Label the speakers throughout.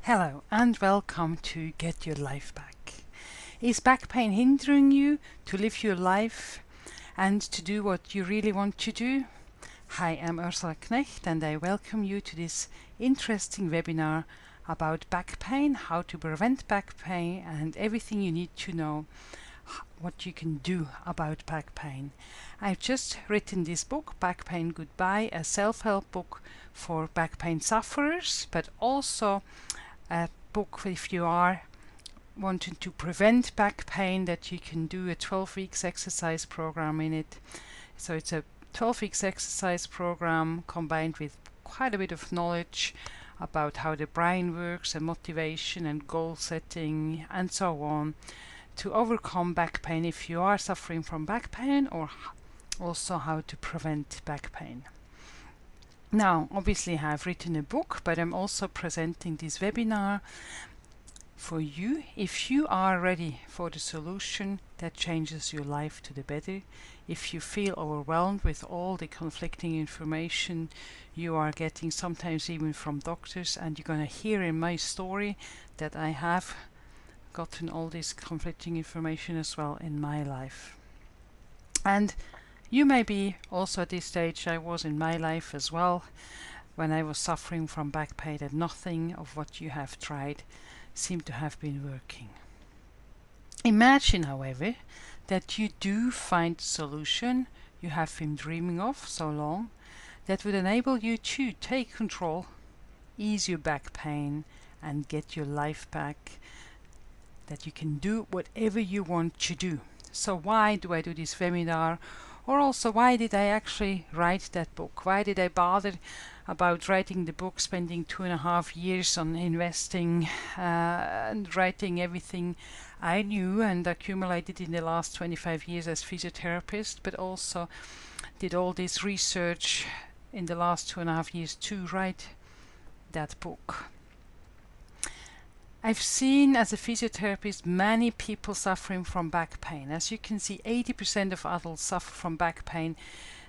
Speaker 1: Hello and welcome to Get Your Life Back. Is back pain hindering you to live your life and to do what you really want to do? Hi, I'm Ursula Knecht and I welcome you to this interesting webinar about back pain, how to prevent back pain and everything you need to know what you can do about back pain. I've just written this book, Back Pain Goodbye, a self-help book for back pain sufferers, but also a book if you are wanting to prevent back pain, that you can do a 12 weeks exercise program in it. So it's a 12 weeks exercise program combined with quite a bit of knowledge about how the brain works and motivation and goal setting and so on to overcome back pain if you are suffering from back pain, or also how to prevent back pain. Now, obviously I have written a book, but I'm also presenting this webinar for you if you are ready for the solution that changes your life to the better. If you feel overwhelmed with all the conflicting information you are getting, sometimes even from doctors, and you're going to hear in my story that I have gotten all this conflicting information as well in my life. And you may be also at this stage I was in my life as well, when I was suffering from back pain, that nothing of what you have tried seemed to have been working. Imagine, however, that you do find a solution you have been dreaming of so long that would enable you to take control, ease your back pain and get your life back, that you can do whatever you want to do. So why do I do this webinar? Or also, why did I actually write that book? Why did I bother about writing the book, spending 2.5 years on investing and writing everything I knew and accumulated in the last 25 years as physiotherapist, but also did all this research in the last 2.5 years to write that book? I've seen as a physiotherapist many people suffering from back pain. As you can see, 80% of adults suffer from back pain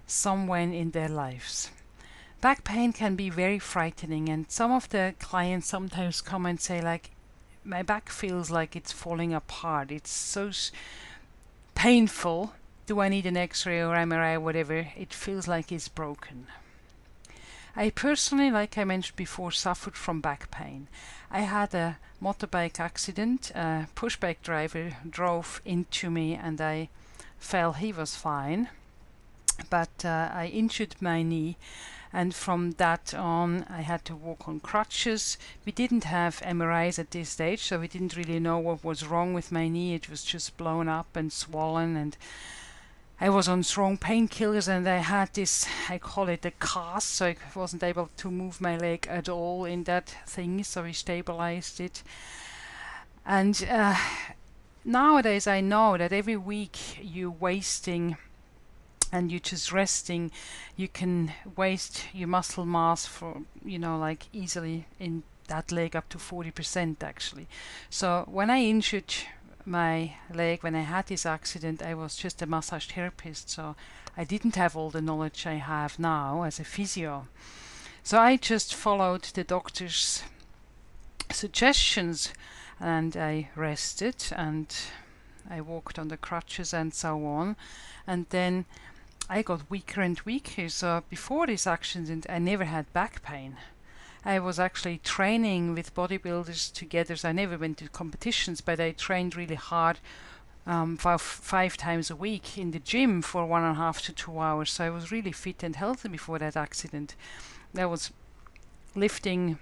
Speaker 1: somewhere in their lives. Back pain can be very frightening, and some of the clients sometimes come and say, like, my back feels like it's falling apart. It's so painful. Do I need an X-ray or MRI or whatever? It feels like it's broken. I personally, like I mentioned before, suffered from back pain. I had a motorbike accident. A pushbike driver drove into me and I fell. He was fine, but I injured my knee, and from that on I had to walk on crutches. We didn't have MRIs at this stage, so we didn't really know what was wrong with my knee. It was just blown up and swollen, and I was on strong painkillers, and I had this, I call it a cast, so I wasn't able to move my leg at all in that thing, so we stabilized it. And nowadays I know that every week you're wasting and you're just resting, you can waste your muscle mass for, like easily in that leg up to 40% actually. So when I injured my leg, when I had this accident, I was just a massage therapist, so I didn't have all the knowledge I have now as a physio. So I just followed the doctor's suggestions, and I rested and I walked on the crutches and so on, and then I got weaker and weaker. So before this accident I never had back pain. I was actually training with bodybuilders together, so I never went to competitions, but I trained really hard 5 times a week in the gym for 1.5 to 2 hours. So I was really fit and healthy before that accident. I was lifting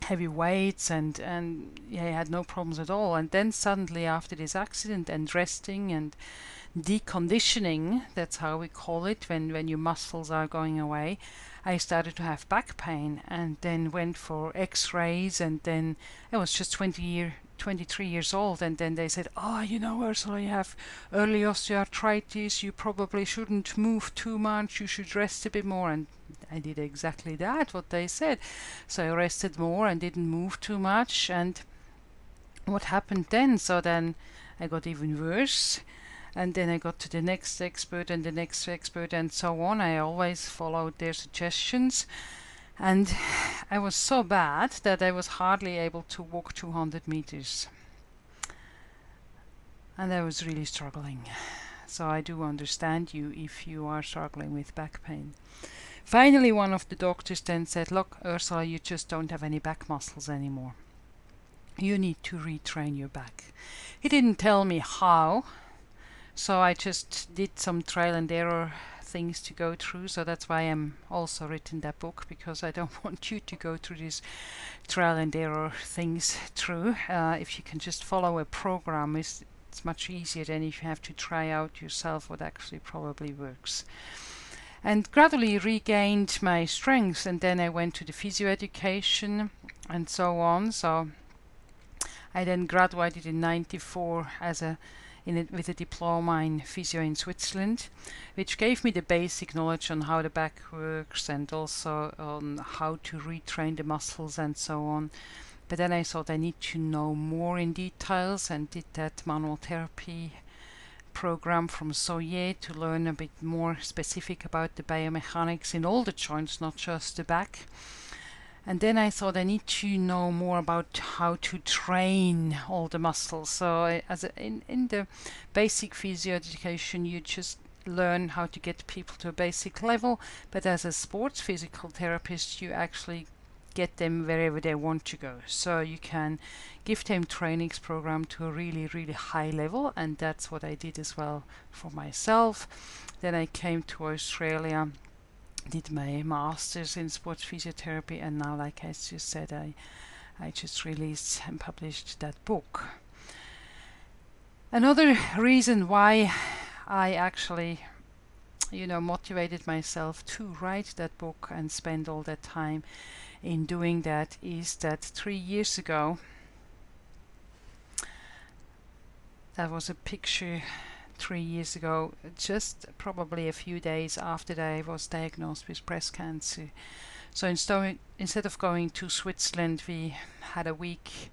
Speaker 1: heavy weights and I had no problems at all. And then suddenly after this accident and resting and deconditioning, that's how we call it, when your muscles are going away, I started to have back pain, and then went for Xrays, and then I was just 23 years old, and then they said, Ursula, you have early osteoarthritis, you probably shouldn't move too much, you should rest a bit more. And I did exactly that, what they said. So I rested more and didn't move too much, and what happened then? So then I got even worse. And then I got to the next expert and the next expert and so on. I always followed their suggestions. And I was so bad that I was hardly able to walk 200 meters. And I was really struggling. So I do understand you if you are struggling with back pain. Finally, one of the doctors then said, look, Ursula, you just don't have any back muscles anymore. You need to retrain your back. He didn't tell me how, so I just did some trial and error things to go through. So that's why I'm also written that book, because I don't want you to go through these trial and error things through. If you can just follow a program, it's much easier than if you have to try out yourself what actually probably works. And gradually regained my strength, and then I went to the physio education and so on. So I then graduated in '94 with a diploma in physio in Switzerland, which gave me the basic knowledge on how the back works and also on how to retrain the muscles and so on. But then I thought I need to know more in details and did that manual therapy program from Soye to learn a bit more specific about the biomechanics in all the joints, not just the back. And then I thought I need to know more about how to train all the muscles. So in the basic physio education, you just learn how to get people to a basic level, but as a sports physical therapist, you actually get them wherever they want to go. So you can give them trainings program to a really, really high level, and that's what I did as well for myself. Then I came to Australia, did my master's in sports physiotherapy, and now, like I just said, I just released and published that book. Another reason why I actually motivated myself to write that book and spend all that time in doing that is that 3 years ago, that was a picture 3 years ago, just probably a few days after I was diagnosed with breast cancer. So instead of going to Switzerland, we had a week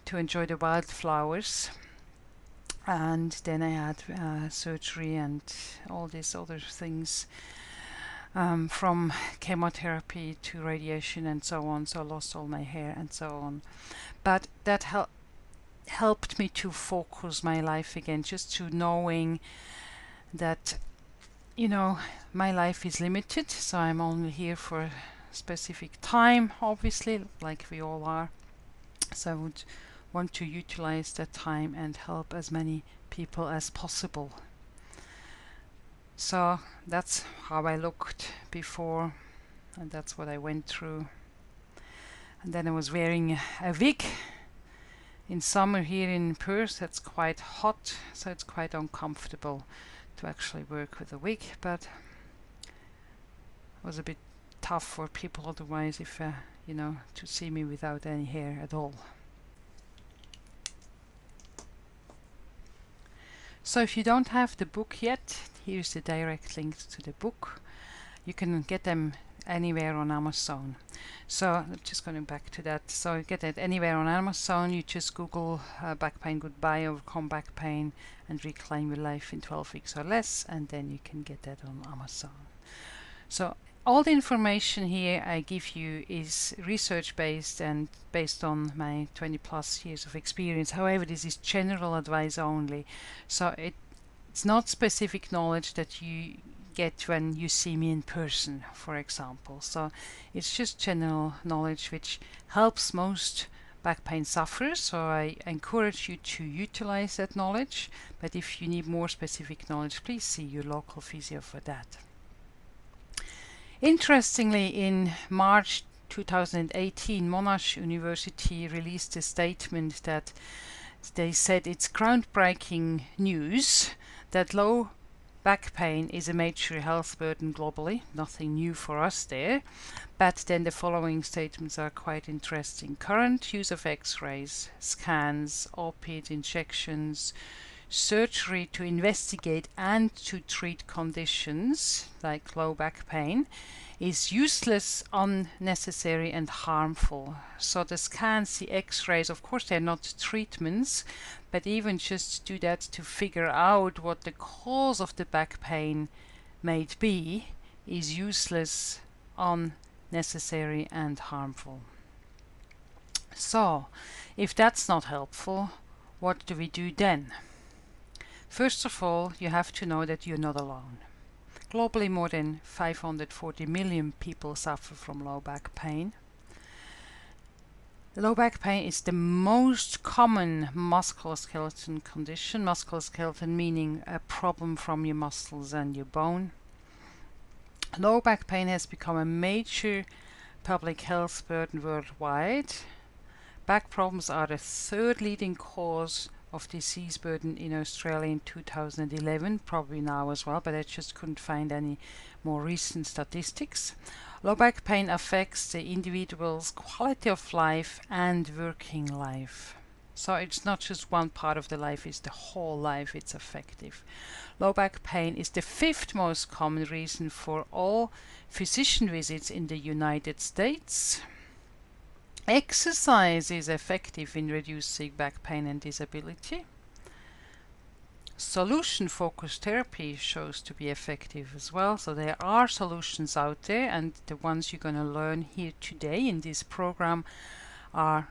Speaker 1: to enjoy the wildflowers, and then I had surgery and all these other things, from chemotherapy to radiation and so on. So I lost all my hair and so on, but that helped me to focus my life again, just to knowing that my life is limited, so I'm only here for a specific time, obviously, like we all are. So I would want to utilize that time and help as many people as possible. So that's how I looked before, and that's what I went through. And then I was wearing a wig. In summer here in Perth, that's quite hot, so it's quite uncomfortable to actually work with a wig, but it was a bit tough for people otherwise if to see me without any hair at all. So if you don't have the book yet, here's the direct link to the book. You can get them anywhere on Amazon. So just going back to that, so you get it anywhere on Amazon. You just Google back pain goodbye, overcome back pain and reclaim your life in 12 weeks or less, and then you can get that on Amazon. So all the information here I give you is research based and based on my 20 plus years of experience. However, this is general advice only, so it's not specific knowledge that you get when you see me in person, for example. So it's just general knowledge which helps most back pain sufferers, so I encourage you to utilize that knowledge, but if you need more specific knowledge, please see your local physio for that. Interestingly, in March 2018, Monash University released a statement that they said it's groundbreaking news that low back pain is a major health burden globally. Nothing new for us there. But then the following statements are quite interesting. Current use of X-rays, scans, opiate injections, surgery to investigate and to treat conditions like low back pain is useless, unnecessary and harmful. So the scans, the X-rays, of course they're not treatments, but even just do that to figure out what the cause of the back pain might be is useless, necessary and harmful. So, if that's not helpful, what do we do then? First of all, you have to know that you're not alone. Globally, more than 540 million people suffer from low back pain. Low back pain is the most common musculoskeletal condition. Musculoskeletal meaning a problem from your muscles and your bone. Low back pain has become a major public health burden worldwide. Back problems are the third leading cause of disease burden in Australia in 2011, probably now as well, but I just couldn't find any more recent statistics. Low back pain affects the individual's quality of life and working life. So it's not just one part of the life, it's the whole life it's effective. Low back pain is the 5th most common reason for all physician visits in the United States. Exercise is effective in reducing back pain and disability. Solution-focused therapy shows to be effective as well. So there are solutions out there, and the ones you're going to learn here today in this program are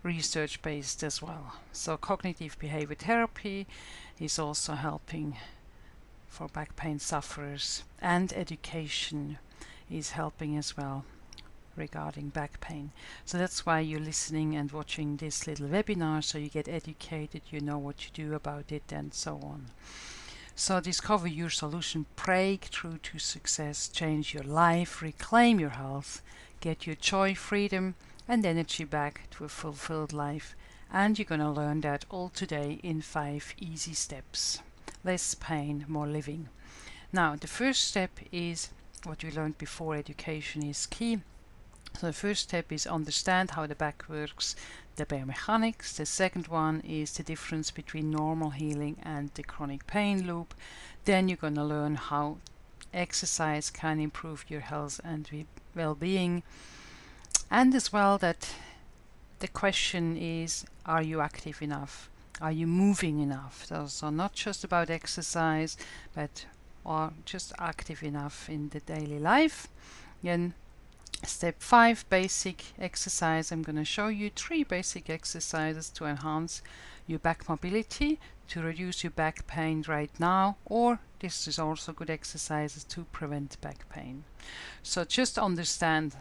Speaker 1: research-based as well. So cognitive behavior therapy is also helping for back pain sufferers, and education is helping as well regarding back pain. So that's why you're listening and watching this little webinar, so you get educated, you know what you do about it, and so on. So discover your solution, break through to success, change your life, reclaim your health, get your joy, freedom and energy back to a fulfilled life. And you're going to learn that all today in 5 easy steps. Less pain, more living. Now the first step is what we learned before: education is key. So the first step is understand how the back works, the biomechanics. The second one is the difference between normal healing and the chronic pain loop. Then you're going to learn how exercise can improve your health and well-being. And as well that the question is, are you active enough? Are you moving enough? So not just about exercise, but are just active enough in the daily life. Then step 5, basic exercise. I'm going to show you 3 basic exercises to enhance your back mobility, to reduce your back pain right now, or this is also good exercises to prevent back pain. So just understand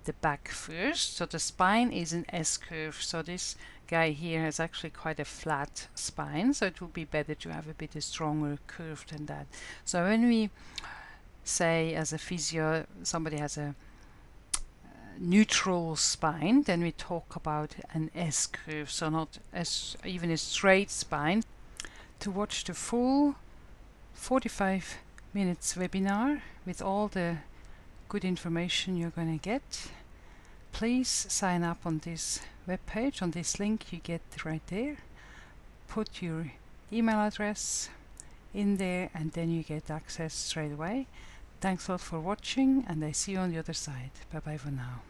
Speaker 1: the back first. So the spine is an S-curve. So this guy here has actually quite a flat spine, so it would be better to have a bit of stronger curve than that. So when we say as a physio somebody has a neutral spine, then we talk about an S-curve, so not even a straight spine. To watch the full 45 minutes webinar with all the good information you're going to get, please sign up on this webpage, on this link you get right there. Put your email address in there and then you get access straight away. Thanks a lot for watching, and I see you on the other side. Bye bye for now.